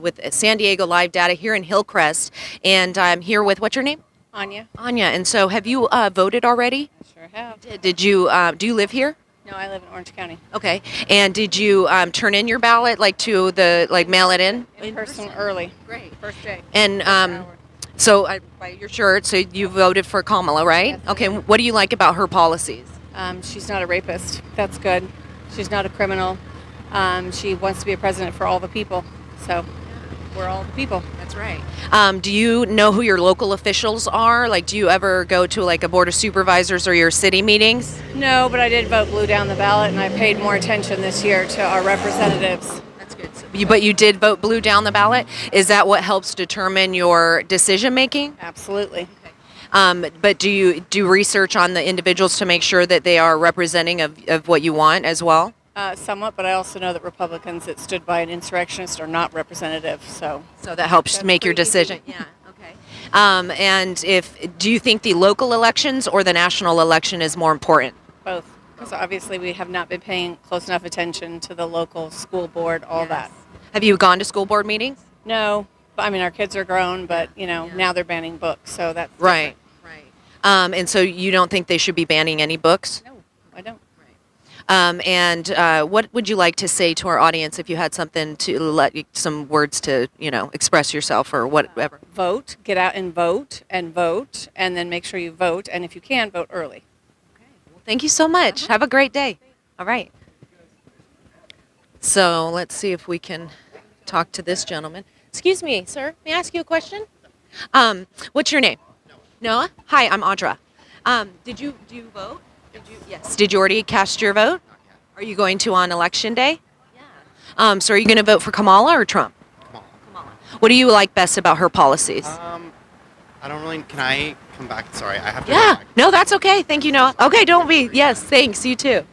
with San Diego Live Data here in Hillcrest, and I'm here with, what's your name? Anya. Anya. And so, have you voted already? I sure have. Did you do you live here? No, I live in Orange County. Okay. And did you turn in your ballot, mail it in? In person early. Great. First day. And Hour. so, by your shirt, so you voted for Kamala, right? Yes, Okay. What do you like about her policies? She's not a rapist. That's good. She's not a criminal. She wants to be a president for all the people. So we're all the people. That's right. Do you know who your local officials are? Like, do you ever go to like a board of supervisors or your city meetings? No, but I did vote blue down the ballot, and I paid more attention this year to our representatives. That's good. But you did vote blue down the ballot. Is that what helps determine your decision making? Absolutely. But do you do research on the individuals to make sure that they are representing of what you want as well? Somewhat, but I also know that Republicans that stood by an insurrectionist are not representative. So that helps make your decision. Yeah. Okay. And do you think the local elections or the national election is more important? both, because obviously we have not been paying close enough attention to the local school board, all that. Have you gone to school board meetings? No, I mean our kids are grown, but now they're banning books, so that's right. And so you don't think they should be banning any books? No, I don't. And what would you like to say to our audience if you had something to some words to, express yourself or whatever? Vote, get out and vote, and then make sure you vote, and if you can, vote early. Okay. Well, thank you so much. Have a great day. All right. So let's see if we can talk to this gentleman. Excuse me, sir. May I ask you a question? What's your name? Noah. Hi, I'm Audra. Do you vote? Yes. Did you already cast your vote? Are you going to on election day? Yeah. So are you going to vote for Kamala or Trump? Kamala. What do you like best about her policies? I don't really. Can I come back? Sorry, I have to. Yeah. Go back. No, that's okay. Thank you, Noah. Okay, don't be. Yes, thanks. You too.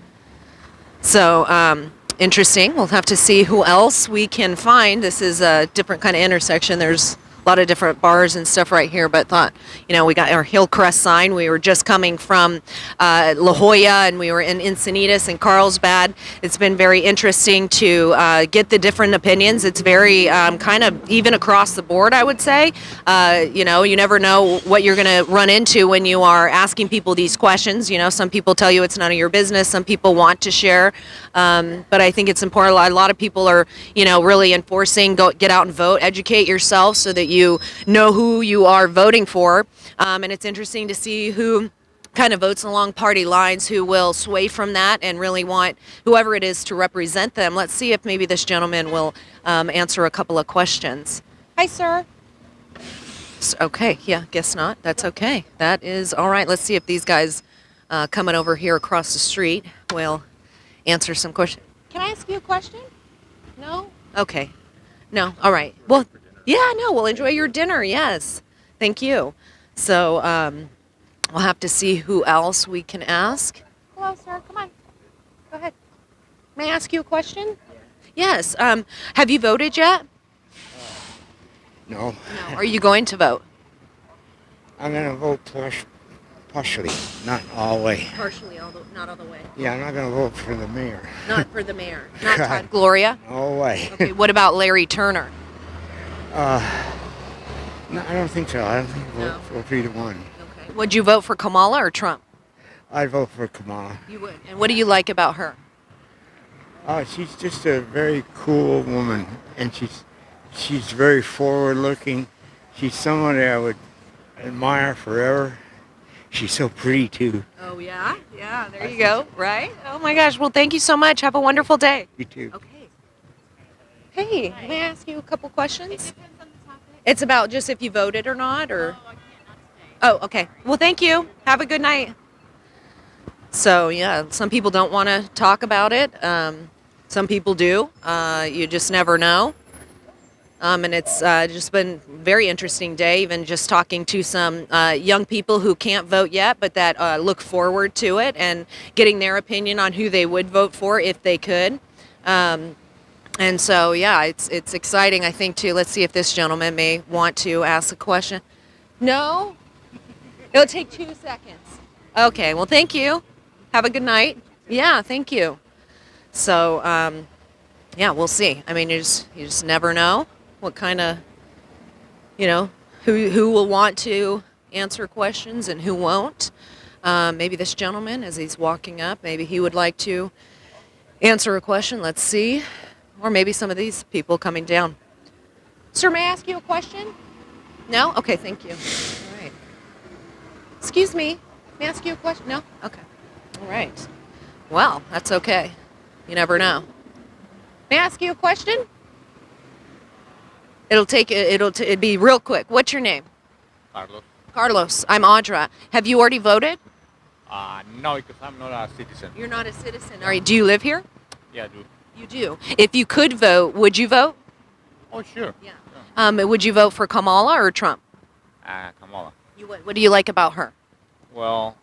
So, interesting. We'll have to see who else we can find. This is a different kind of intersection. There's a lot of different bars and stuff right here, but thought, we got our Hillcrest sign. We were just coming from La Jolla, and we were in Encinitas and Carlsbad. It's been very interesting to get the different opinions. It's very kind of even across the board, I would say. You never know what you're going to run into when you are asking people these questions. Some people tell you it's none of your business. Some people want to share. But I think it's important. A lot of people are, really enforcing, get out and vote, educate yourself so that you know who you are voting for. And it's interesting to see who kind of votes along party lines, who will sway from that and really want whoever it is to represent them. Let's see if maybe this gentleman will answer a couple of questions. Hi, sir. Okay, yeah, guess not. That's okay. That is all right. Let's see if these guys coming over here across the street will answer some questions. Can I ask you a question? No? Okay. No? All right. Well, yeah, no, we'll enjoy your dinner. Yes. Thank you. So we'll have to see who else we can ask. Hello, sir. Come on. Go ahead. May I ask you a question? Yes. Have you voted yet? No. No. Are you going to vote? I'm going to vote partially, not all the way. Partially, not all the way. Yeah, I'm not going to vote for the mayor. Not for the mayor. Not Todd Gloria? No way. Okay, what about Larry Turner? No, I don't think so. I don't think I'll vote for either one. Okay. Would you vote for Kamala or Trump? I'd vote for Kamala. You would. And what do you like about her? She's just a very cool woman, and she's very forward-looking. She's someone that I would admire forever. She's so pretty, too. Oh, yeah? Yeah, there you go. Right? Oh, my gosh. Well, thank you so much. Have a wonderful day. You too. Okay. Hey, may I ask you a couple questions? It depends on the topic. It's about just if you voted or not, or? Oh, I can't say. Oh, okay. Well, thank you. Have a good night. So, yeah, some people don't want to talk about it. Some people do. You just never know. And it's just been a very interesting day, even just talking to some young people who can't vote yet, but that look forward to it and getting their opinion on who they would vote for if they could. And so, yeah, it's exciting, I think, too. Let's see if this gentleman may want to ask a question. No? It'll take 2 seconds. Okay, well, thank you. Have a good night. Yeah, thank you. So, yeah, we'll see. I mean, you just never know. what kind of, who will want to answer questions and who won't. Maybe this gentleman, as he's walking up, maybe he would like to answer a question. Let's see. Or maybe some of these people coming down. Sir, may I ask you a question? No? Okay, thank you. All right. Excuse me. May I ask you a question? No? Okay. All right. Well, that's okay. You never know. May I ask you a question? It'd be real quick. What's your name? Carlos. Carlos. I'm Audra. Have you already voted? No, because I'm not a citizen. You're not a citizen. Do you live here? Yeah, I do. You do. If you could vote, would you vote? Oh, sure. Yeah. Would you vote for Kamala or Trump? Kamala. You would. What do you like about her? Well,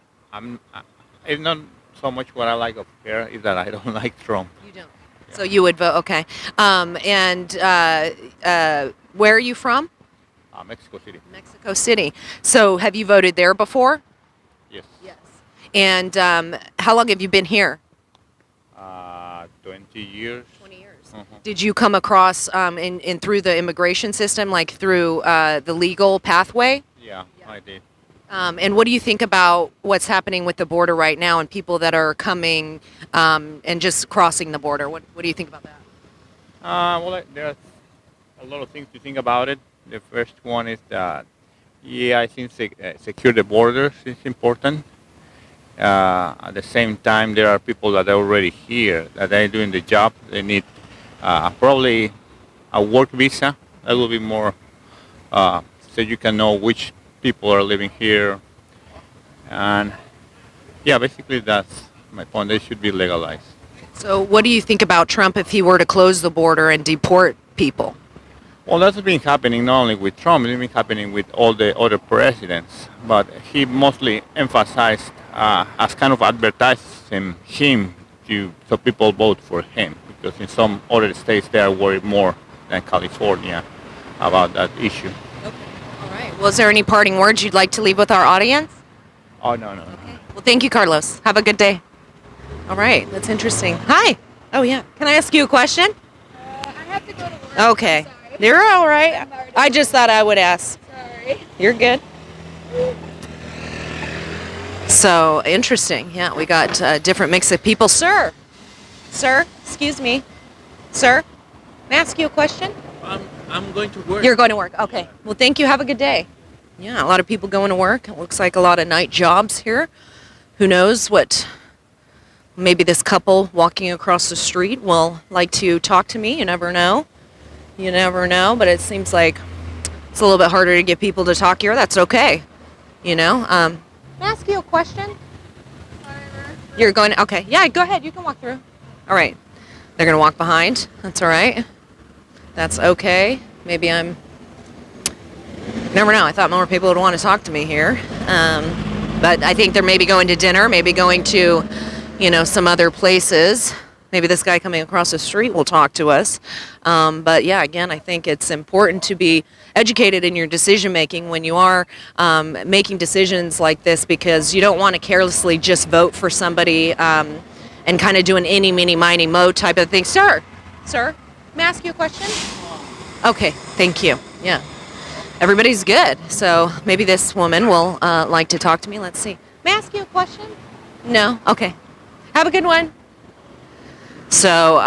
it's not so much what I like of her, is that I don't like Trump. You don't. Yeah. So you would vote, okay. Where are you from? Mexico City. Mexico City. So have you voted there before? Yes. Yes. And how long have you been here? 20 years. 20 years. Uh-huh. Did you come across in through the immigration system, like through the legal pathway? Yeah, I did. And what do you think about what's happening with the border right now and people that are coming and just crossing the border? What do you think about that? Well, there's a lot of things to think about it. The first one is that, I think secure the borders is important. At the same time, there are people that are already here, that are doing the job. They need probably a work visa. That will be more, so you can know which people are living here. And basically that's my point. They should be legalized. So what do you think about Trump if he were to close the border and deport people? Well, that's been happening not only with Trump, it's been happening with all the other presidents. But he mostly emphasized as kind of advertising him so people vote for him. Because in some other states they are worried more than California about that issue. Okay. All right. Well, is there any parting words you'd like to leave with our audience? Oh, no. Okay. Well, thank you, Carlos. Have a good day. All right. That's interesting. Hi. Oh, yeah. Can I ask you a question? I have to go to work. Okay. You're all right. I just thought I would ask. Sorry. You're good. So, interesting. Yeah, we got a different mix of people. Sir, excuse me. Sir, may I ask you a question? I'm going to work. You're going to work. Okay. Well, thank you. Have a good day. Yeah, a lot of people going to work. It looks like a lot of night jobs here. Who knows what maybe this couple walking across the street will like to talk to me. You never know. You never know, but it seems like it's a little bit harder to get people to talk here. That's okay. May I ask you a question? You're going to, okay. Yeah, go ahead. You can walk through. All right. They're going to walk behind. That's all right. That's okay. Maybe you never know. I thought more people would want to talk to me here. But I think they're maybe going to dinner, maybe going to, some other places. Maybe this guy coming across the street will talk to us. But yeah, again, I think it's important to be educated in your decision making when you are making decisions like this, because you don't want to carelessly just vote for somebody and kind of do an any, mini, miny, mo type of thing. Sir, may I ask you a question? Okay, thank you. Yeah, everybody's good. So maybe this woman will like to talk to me. Let's see. May I ask you a question? No? Okay. Have a good one. So,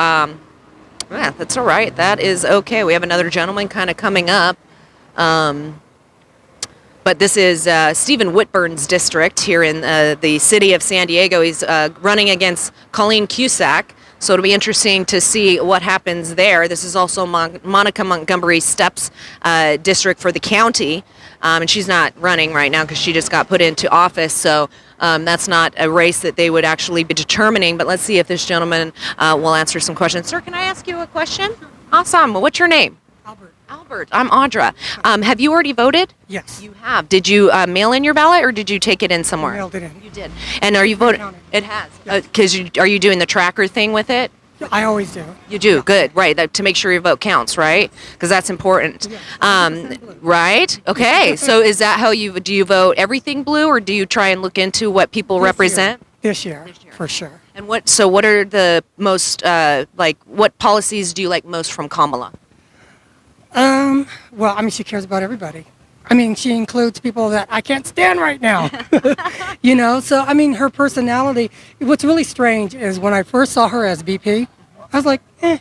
yeah, that's all right. That is okay. We have another gentleman kind of coming up. But this is Stephen Whitburn's district here in the city of San Diego. He's running against Colleen Cusack. So it'll be interesting to see what happens there. This is also Monica Montgomery Steps district for the county. And she's not running right now because she just got put into office. So that's not a race that they would actually be determining. But let's see if this gentleman will answer some questions. Sir, can I ask you a question? Sure. Awesome. What's your name? Albert. I'm Audra. Have you already voted? Yes. You have. Did you mail in your ballot or did you take it in somewhere? I mailed it in. You did. And are you voting? It has. Because are you doing the tracker thing with it? I always do. You do. Yeah. Good. Right. To make sure your vote counts, right? Because that's important. Yeah. Right. Okay. So is that how do you vote everything blue, or do you try and look into what people represent? This year, for sure. And what are the most what policies do you like most from Kamala? Well, I mean, she cares about everybody. I mean, she includes people that I can't stand right now. You know, so I mean, her personality. What's really strange is when I first saw her as VP, I was like, why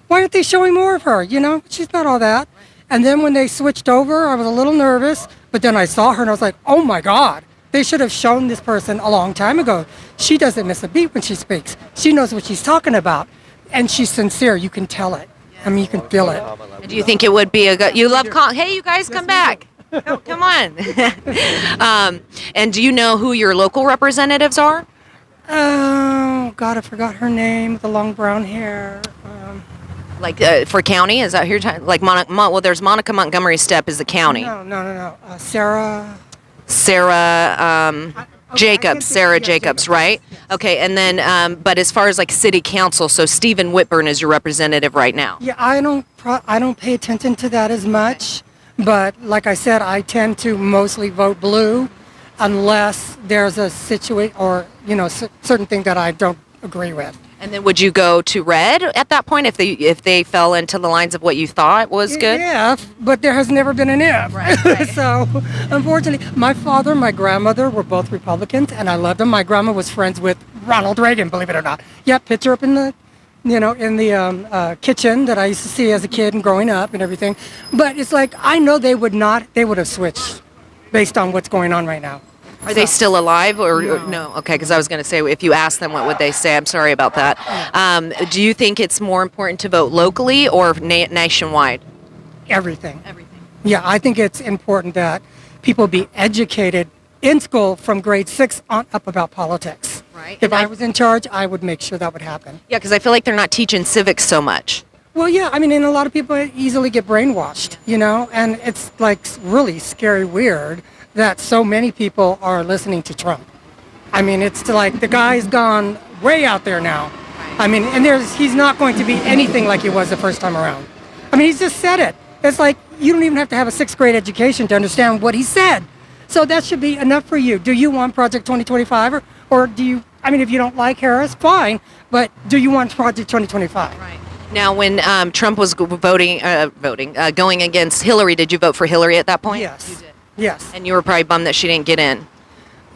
aren't they showing more of her? You know, she's not all that. And then when they switched over, I was a little nervous. But then I saw her and I was like, oh my God, they should have shown this person a long time ago. She doesn't miss a beat when she speaks. She knows what she's talking about, and she's sincere. You can tell it. I mean, you can feel it. Do you think it would be a good? You love call. Hey, you guys, come back. Oh, come on. And do you know who your local representatives are? Oh God, I forgot her name. The long brown hair. Like for county? Is that who you're talking? Like well, there's Monica Montgomery Stepp is the county. No. Sarah. Sarah Jacobs. Sarah Jacobs, Jacobs, right? yes. Okay, and then but as far as like city council, so Stephen Whitburn is your representative right now. Yeah, I don't pay attention to that as much, but like I said, I tend to mostly vote blue, unless there's a situation or certain thing that I don't agree with. And then would you go to red at that point if they fell into the lines of what you thought was good? Yeah, but there has never been an if. Right. So, unfortunately, my father and my grandmother were both Republicans, and I loved them. My grandma was friends with Ronald Reagan, believe it or not. Yeah, picture up in the, kitchen that I used to see as a kid and growing up and everything. But it's like, I know they would have switched based on what's going on right now. Are they still alive or no? Okay, because I was going to say if you ask them, what would they say? I'm sorry about that. Do you think it's more important to vote locally or nationwide? Everything. Yeah, I think it's important that people be educated in school from grade 6 on up about politics. Right. If I was in charge, I would make sure that would happen. Yeah, because I feel like they're not teaching civics so much. Well, yeah, I mean, and a lot of people easily get brainwashed, and it's like really scary weird that so many people are listening to Trump. I mean, it's like the guy's gone way out there now. I mean, and he's not going to be anything like he was the first time around. I mean, he's just said it. It's like you don't even have to have a 6th grade education to understand what he said. So that should be enough for you. Do you want Project 2025 or do you, I mean, if you don't like Harris, fine, but do you want Project 2025? Right. Now, when Trump was going against Hillary, did you vote for Hillary at that point? Yes. You did. Yes. And you were probably bummed that she didn't get in.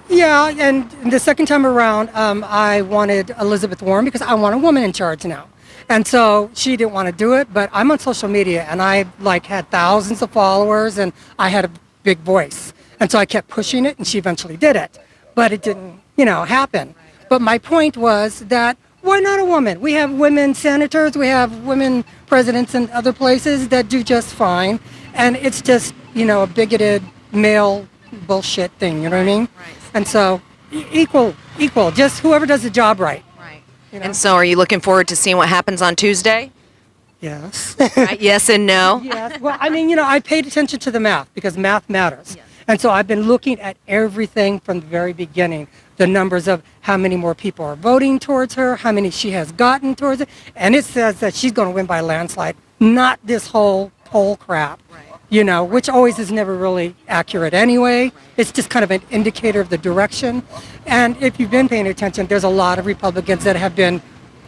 Yeah, and the second time around, I wanted Elizabeth Warren because I want a woman in charge now. And so she didn't want to do it, but I'm on social media and I had thousands of followers and I had a big voice. And so I kept pushing it and she eventually did it. But it didn't, happen. But my point was that why not a woman? We have women senators, we have women presidents in other places that do just fine. And it's just, a bigoted male bullshit thing, you know what I mean? Right. And so equal, just whoever does the job right. Right. And so are you looking forward to seeing what happens on Tuesday? Yes. Right? Yes and no? Yes. Well, I mean, I paid attention to the math because math matters. Yes. And so I've been looking at everything from the very beginning, the numbers of how many more people are voting towards her, how many she has gotten towards it. And it says that she's going to win by a landslide, not this whole poll crap. Right. Which always is never really accurate anyway. It's just kind of an indicator of the direction. And if you've been paying attention, there's a lot of Republicans that have been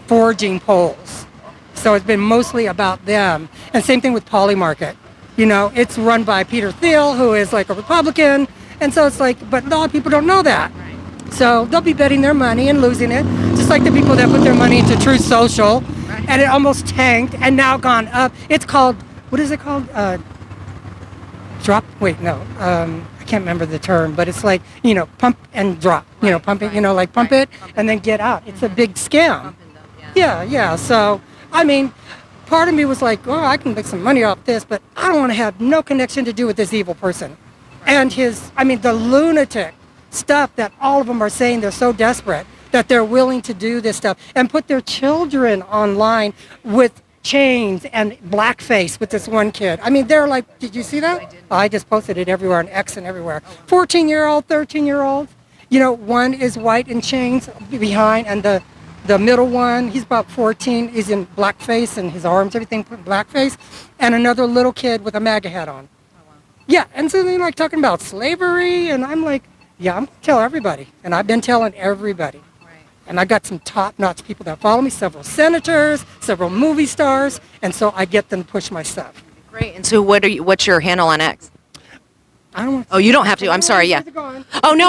forging polls. So it's been mostly about them. And same thing with Polymarket. It's run by Peter Thiel, who is like a Republican. And so it's like, but a lot of people don't know that. So they'll be betting their money and losing it, just like the people that put their money into Truth Social. And it almost tanked and now gone up. It's called, what is it called? I can't remember the term, but it's like, pump and drop, pump it, pump it and then get out. It's a big scam. Yeah. So, I mean, part of me was like, oh, I can make some money off this, but I don't want to have no connection to do with this evil person. And the lunatic stuff that all of them are saying they're so desperate that they're willing to do this stuff and put their children online with chains and blackface with this one kid. I mean, they're like, did you see that? I just posted it everywhere on X and everywhere. 14-year-old, 13-year-old. One is white in chains behind, and the middle one, he's about 14, is in blackface and his arms, everything put in blackface, and another little kid with a MAGA hat on. Yeah, and so they're like talking about slavery, and I'm like, yeah, I'm going to tell everybody. And I've been telling everybody. And I got some top-notch people that follow me, several senators, several movie stars, and so I get them to push my stuff. Great. And so what's your handle on X? I don't want Oh, you don't have to. I'm sorry. Yeah. Oh, no.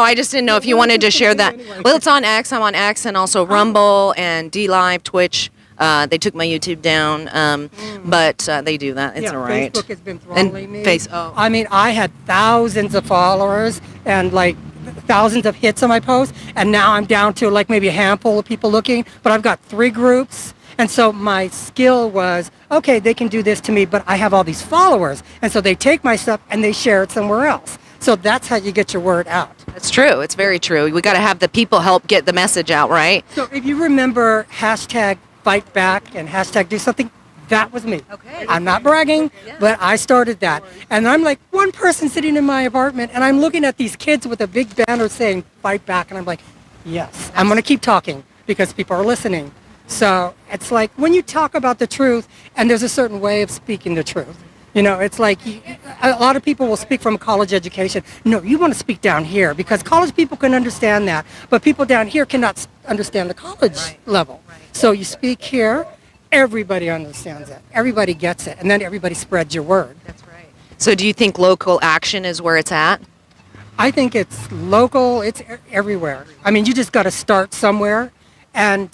I just didn't know if you wanted to share that. Well, it's on X. I'm on X and also Rumble and D Live, Twitch. They took my YouTube down, but they do that. It's Yeah, all right. Facebook has been throttling me. Oh. I mean, I had thousands of followers and like thousands of hits on my posts, and now I'm down to like maybe a handful of people looking, but I've got 3 groups. And so my skill was, okay, they can do this to me, but I have all these followers. And so they take my stuff and they share it somewhere else. So that's how you get your word out. That's true. It's very true. We got to have the people help get the message out, right? So if you remember hashtag fight back and hashtag do something, that was me. Okay. I'm not bragging, but I started that. And I'm like one person sitting in my apartment and I'm looking at these kids with a big banner saying fight back. And I'm like, yes, I'm going to keep talking because people are listening. So it's like when you talk about the truth and there's a certain way of speaking the truth. You know, it's like a lot of people will speak from college education. No, you want to speak down here because college people can understand that, but people down here cannot understand the college level. So you speak here, everybody understands it. Everybody gets it, and then everybody spreads your word. That's right. So do you think local action is where it's at? I think it's local, it's everywhere. I mean, you just got to start somewhere, and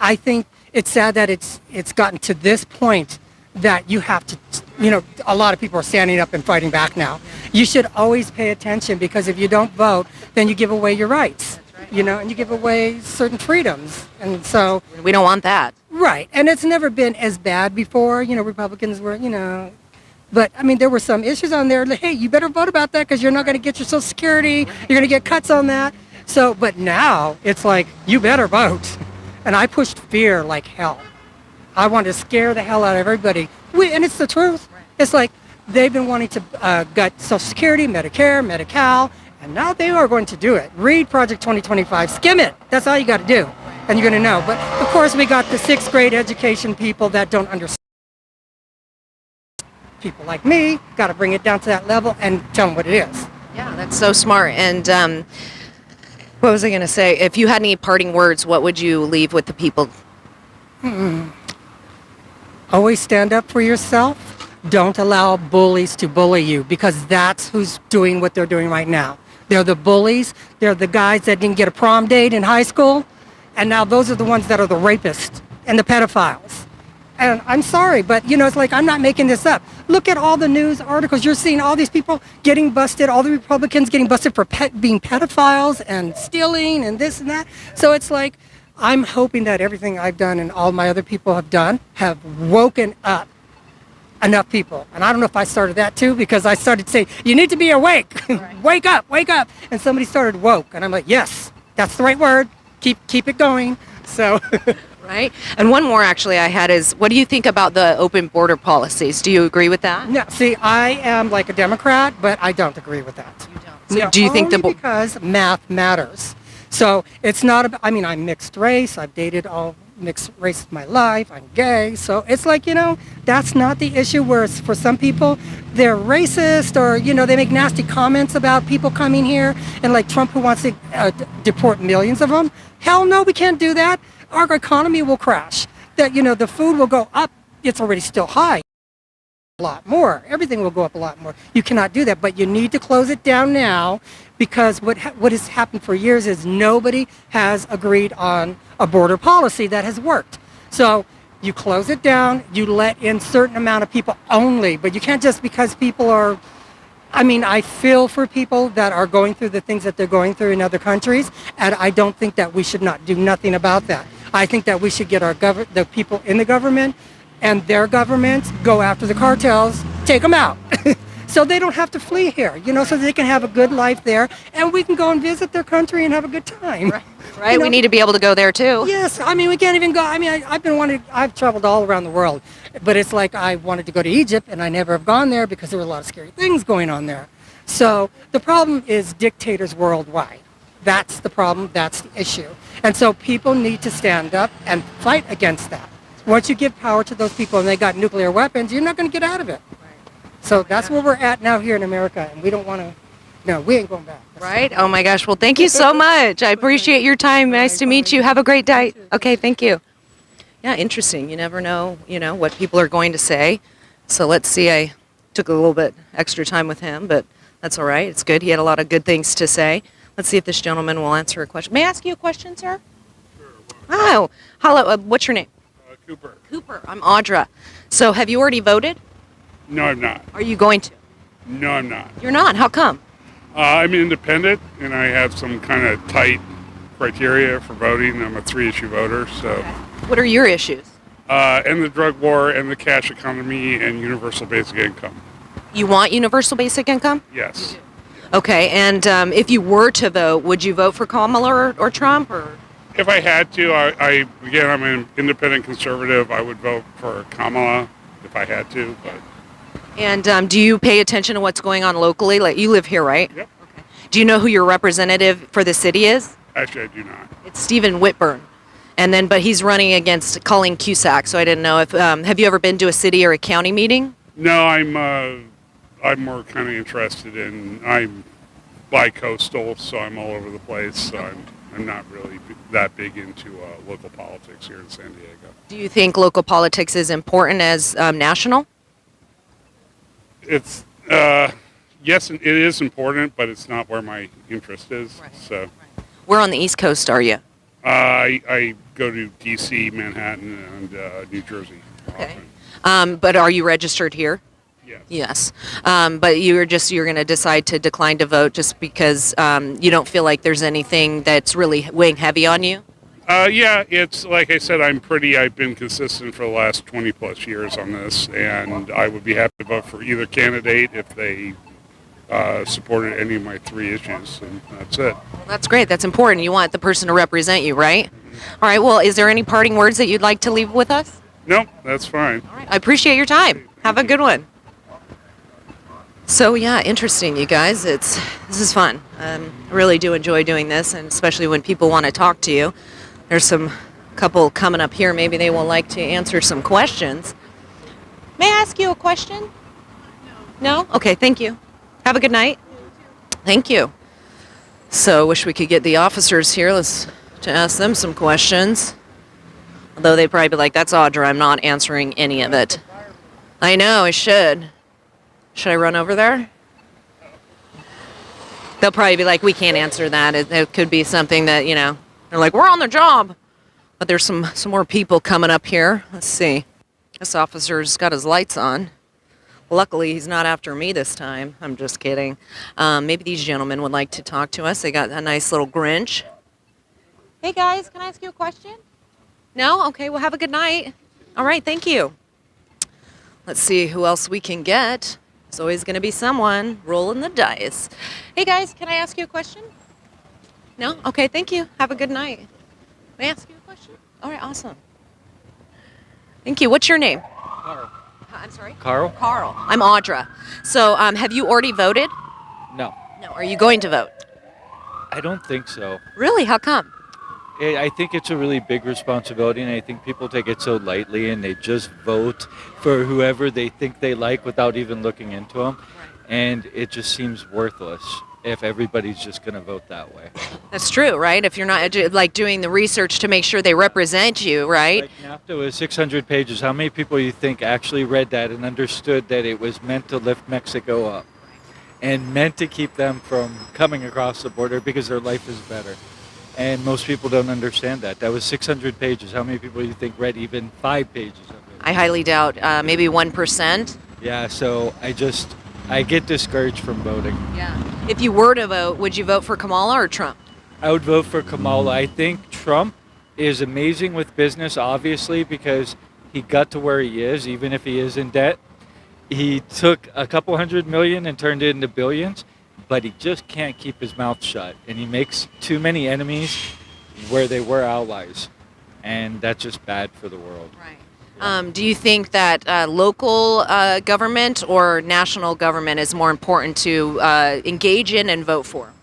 I think it's sad that it's gotten to this point that you have to, you know, a lot of people are standing up and fighting back now. You should always pay attention because if you don't vote, then you give away your rights, you know, and you give away certain freedoms. And so... We don't want that. Right. And it's never been as bad before. You know, Republicans were, you know... But, I mean, there were some issues on there. Like, hey, you better vote about that because you're not going to get your Social Security. You're going to get cuts on that. So, but now it's like, you better vote. And I pushed fear like hell. I wanted to scare the hell out of everybody. And it's the truth. It's like they've been wanting to gut Social Security, Medicare, Medi-Cal, and now they are going to do it. Read Project 2025. Skim it. That's all you got to do. And you're going to know. But, of course, we got the 6th grade education people that don't understand. People like me got to bring it down to that level and tell them what it is. Yeah, that's so smart. And what was I going to say? If you had any parting words, what would you leave with the people? Always stand up for yourself. Don't allow bullies to bully you because that's who's doing what they're doing right now. They're the bullies. They're the guys that didn't get a prom date in high school. And now those are the ones that are the rapists and the pedophiles. And I'm sorry, but, you know, it's like I'm not making this up. Look at all the news articles. You're seeing all these people getting busted, all the Republicans getting busted for being pedophiles and stealing and this and that. So it's like I'm hoping that everything I've done and all my other people have done have woken up enough people. And I don't know if I started that too because I started saying, you need to be awake. Right. Wake up, wake up. And somebody started woke. And I'm like, yes, that's the right word. Keep it going. So... Right. And one more actually I had is, what do you think about the open border policies? Do you agree with that? No, see, I am like a Democrat, but I don't agree with that. You don't. No, do you think only because math matters. So it's not about, I mean, I'm mixed race. I've dated all mixed races my life. I'm gay. So it's like, you know, that's not the issue where for some people, they're racist or, you know, they make nasty comments about people coming here and like Trump who wants to deport millions of them. Hell no, we can't do that. Our economy will crash. That, you know, the food will go up. It's already still high. A lot more. Everything will go up a lot more. You cannot do that, but you need to close it down now because what has happened for years is nobody has agreed on a border policy that has worked. So you close it down, you let in certain amount of people only, but you can't just because people are, I mean, I feel for people that are going through the things that they're going through in other countries, and I don't think that we should not do nothing about that. I think that we should get the people in the government and their governments go after the cartels, take them out. So they don't have to flee here, you know, so they can have a good life there and we can go and visit their country and have a good time. Right. You know? We need to be able to go there too. Yes, I mean, we can't even go. I mean, I've traveled all around the world, but it's like I wanted to go to Egypt and I never have gone there because there were a lot of scary things going on there. So the problem is dictators worldwide. That's the problem. That's the issue. And so people need to stand up and fight against that. Once you give power to those people and they got nuclear weapons, you're not going to get out of it. So that's where we're at now here in America, and we don't want to, no, we ain't going back. Right? Oh my gosh. Well, thank you so much. I appreciate your time. Nice to meet you. Have a great day. Okay, thank you. Yeah, interesting. You never know, you know, what people are going to say. So let's see. I took a little bit extra time with him, but that's all right. It's good. He had a lot of good things to say. Let's see if this gentleman will answer a question. May I ask you a question, sir? Oh, hello. What's your name? Cooper. Cooper. I'm Audra. So have you already voted? No, I'm not. Are you going to? No, I'm not. You're not. How come? I'm independent, and I have some kind of tight criteria for voting. I'm a 3-issue voter, so. What are your issues? End the drug war, end the cash economy, and universal basic income. You want universal basic income? Yes. Okay. And if you were to vote, would you vote for Kamala or Trump? Or If I had to, again, I'm an independent conservative. I would vote for Kamala if I had to, but. And do you pay attention to what's going on locally? Like, you live here, right? Yep. Okay. Do you know who your representative for the city is? Actually, I do not. It's Stephen Whitburn. But he's running against Colleen Cusack, so I didn't know if, have you ever been to a city or a county meeting? No, I'm more kind of interested I'm bi-coastal, so I'm all over the place, so I'm not really that big into local politics here in San Diego. Do you think local politics is important as national? It's, yes, it is important, but it's not where my interest is, so. Where on the East Coast are you? I go to D.C., Manhattan, and New Jersey. Okay. Often. But are you registered here? Yes. Yes. But you're going to decide to decline to vote just because you don't feel like there's anything that's really weighing heavy on you? Yeah, it's like I said, I've been consistent for the last 20 plus years on this, and I would be happy to vote for either candidate if they supported any of my 3 issues, and that's it. Well, that's great. That's important. You want the person to represent you, right? All right. Well, is there any parting words that you'd like to leave with us? Nope, that's fine. All right. I appreciate your time. Have a good one. So yeah, interesting, you guys. This is fun. I really do enjoy doing this, and especially when people want to talk to you. There's some couple coming up here. Maybe they will like to answer some questions. May I ask you a question? No? Okay, thank you. Have a good night. Thank you. So, wish we could get the officers here. To ask them some questions. Although they'd probably be like, that's Audra, I'm not answering any of it. I know, I should. Should I run over there? They'll probably be like, we can't answer that. It could be something that, they're like, we're on the job. But there's some more people coming up here. Let's see. This officer's got his lights on. Luckily, he's not after me this time. I'm just kidding. Maybe these gentlemen would like to talk to us. They got a nice little Grinch. Hey, guys, can I ask you a question? No? Okay, well, have a good night. All right, thank you. Let's see who else we can get. There's always going to be someone rolling the dice. Hey, guys, can I ask you a question? No? Okay, thank you. Have a good night. May I ask you a question? All right, awesome. Thank you. What's your name? Carl. I'm sorry? Carl? Carl. I'm Audra. So, have you already voted? No, No. Are you going to vote? I don't think so. Really? How come? I think it's a really big responsibility, and I think people take it so lightly, and they just vote for whoever they think they like without even looking into them. And it just seems worthless if everybody's just going to vote that way. That's true, right? If you're not doing the research to make sure they represent you, right? Like NAFTA was 600 pages. How many people you think actually read that and understood that it was meant to lift Mexico up and meant to keep them from coming across the border because their life is better? And most people don't understand that. That was 600 pages. How many people you think read even 5 pages of it? I highly doubt maybe 1%. Yeah, so I get discouraged from voting. Yeah. If you were to vote, would you vote for Kamala or Trump? I would vote for Kamala. I think Trump is amazing with business, obviously, because he got to where he is, even if he is in debt. He took a couple $100 million and turned it into billions, but he just can't keep his mouth shut. And he makes too many enemies where they were allies. And that's just bad for the world. Right. Do you think that local government or national government is more important to engage in and vote for?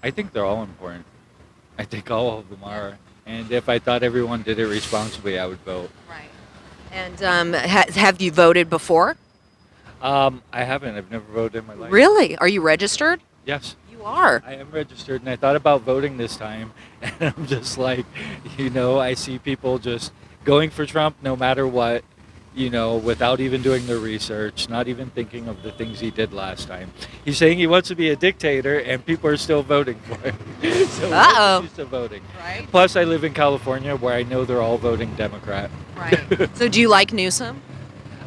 I think they're all important. I think all of them are. And if I thought everyone did it responsibly, I would vote. Right. And have you voted before? I haven't. I've never voted in my life. Really? Are you registered? Yes. You are. I am registered, and I thought about voting this time. And I'm just like, I see people just going for Trump no matter what. without even doing the research, not even thinking of the things he did last time. He's saying he wants to be a dictator, and people are still voting for him. So Uh-oh. he's still voting. Right. Plus, I live in California, where I know they're all voting Democrat. Right. So do you like Newsom?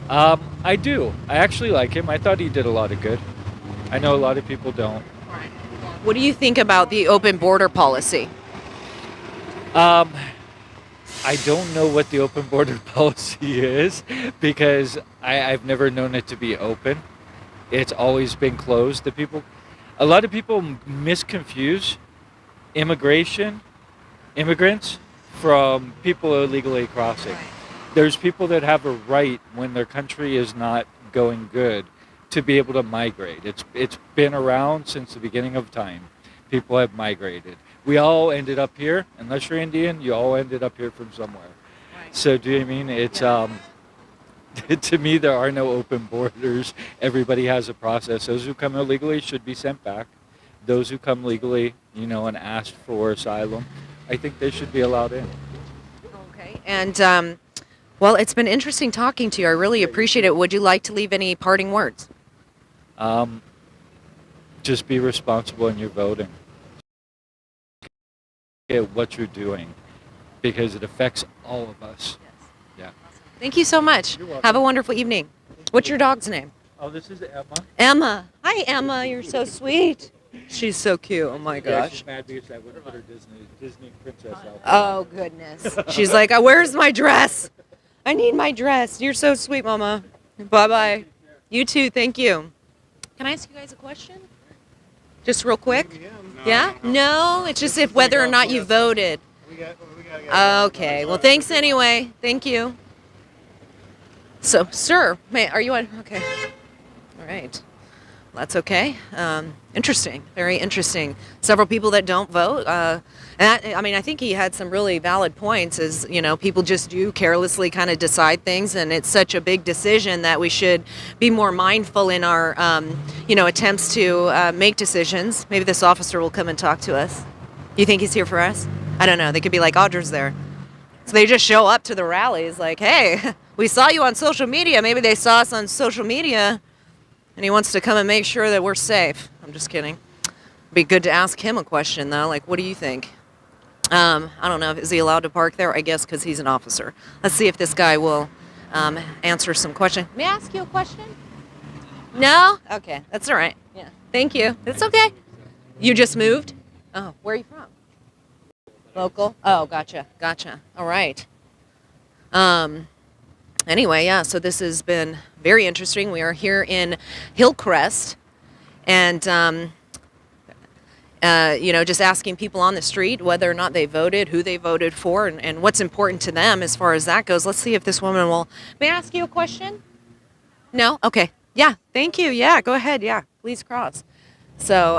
I do. I actually like him. I thought he did a lot of good. I know a lot of people don't. Right. What do you think about the open border policy? I don't know what the open border policy is because I've never known it to be open. It's always been closed. A lot of people misconfuse immigrants from people illegally crossing. Right. There's people that have a right when their country is not going good to be able to migrate. It's been around since the beginning of time. People have migrated. We all ended up here. Unless you're Indian, you all ended up here from somewhere. Right. So do you know what I mean? It's to me, there are no open borders. Everybody has a process. Those who come illegally should be sent back. Those who come legally, and ask for asylum, I think they should be allowed in. Okay. And well, it's been interesting talking to you. I really appreciate it. Would you like to leave any parting words? Just be responsible in your voting. At what you're doing, because it affects all of us. Yes. Yeah. Thank you so much. You're welcome. Have a wonderful evening. What's your dog's name? Oh, this is Emma. Emma. Hi, Emma. You're so sweet. She's so cute. Oh my Yeah, gosh. she's mad because I wouldn't put her Disney princess outfit. Oh goodness. She's like, where's my dress? I need my dress. You're so sweet, Mama. Bye bye. You too. Thank you. Can I ask you guys a question? Just real quick. Yeah? No, it's just if whether or not you voted. Okay. Well, thanks anyway. Thank you. So, sir, are you on? Okay. All right. Well, that's okay. Interesting. Very interesting. Several people that don't vote. I think he had some really valid points. Is people just do carelessly kind of decide things, and it's such a big decision that we should be more mindful in our attempts to make decisions. Maybe this officer will come and talk to us. You think he's here for us? I don't know. They could be like, Audra's there. So they just show up to the rallies like, hey, we saw you on social media. Maybe they saw us on social media, and he wants to come and make sure that we're safe. I'm just kidding. Be good to ask him a question, though. Like, what do you think? I don't know. Is he allowed to park there? I guess because he's an officer. Let's see if this guy will answer some questions. May I ask you a question? No? Okay. That's all right. Yeah. Thank you. It's okay. You just moved? Oh, where are you from? Local? Oh, gotcha. All right. Anyway, yeah, so this has been very interesting. We are here in Hillcrest, and just asking people on the street whether or not they voted, who they voted for, and what's important to them as far as that goes. Let's see if this woman will. May I ask you a question? No? Okay. Yeah, thank you. Yeah, go ahead. Yeah, please cross. So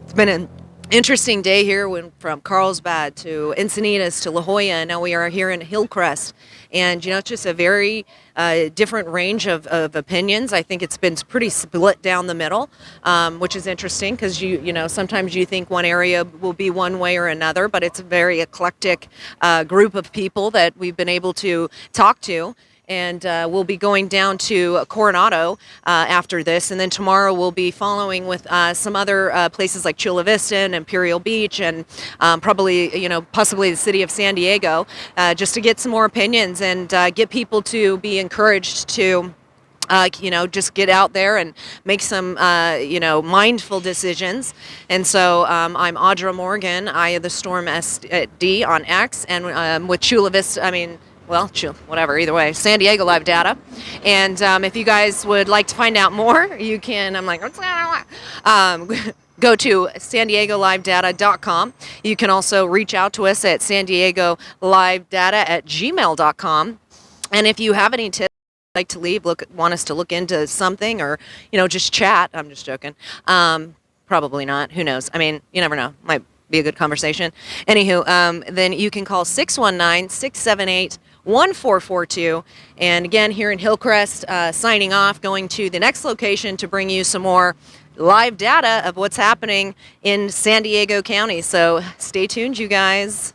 it's been an interesting day here. Went from Carlsbad to Encinitas to La Jolla, and now we are here in Hillcrest. And, it's just a very different range of opinions. I think it's been pretty split down the middle, which is interesting because, sometimes you think one area will be one way or another, but it's a very eclectic group of people that we've been able to talk to. And we'll be going down to Coronado after this, and then tomorrow we'll be following with some other places like Chula Vista and Imperial Beach, and probably, possibly the city of San Diego, just to get some more opinions and get people to be encouraged to just get out there and make some, mindful decisions. And so I'm Audra Morgan. I am the Storm SD on X, and with Chula Vista, whatever, either way, San Diego Live Data. And if you guys would like to find out more, you can, go to sandiegolivedata.com. You can also reach out to us at sandiegolivedata@gmail.com. And if you have any tips you'd like to leave, want us to look into something, or, just chat, I'm just joking. Probably not. Who knows? You never know. Might be a good conversation. Anywho, then you can call 619-678-1442. And again, here in Hillcrest, signing off, going to the next location to bring you some more live data of what's happening in San Diego County. So stay tuned, you guys.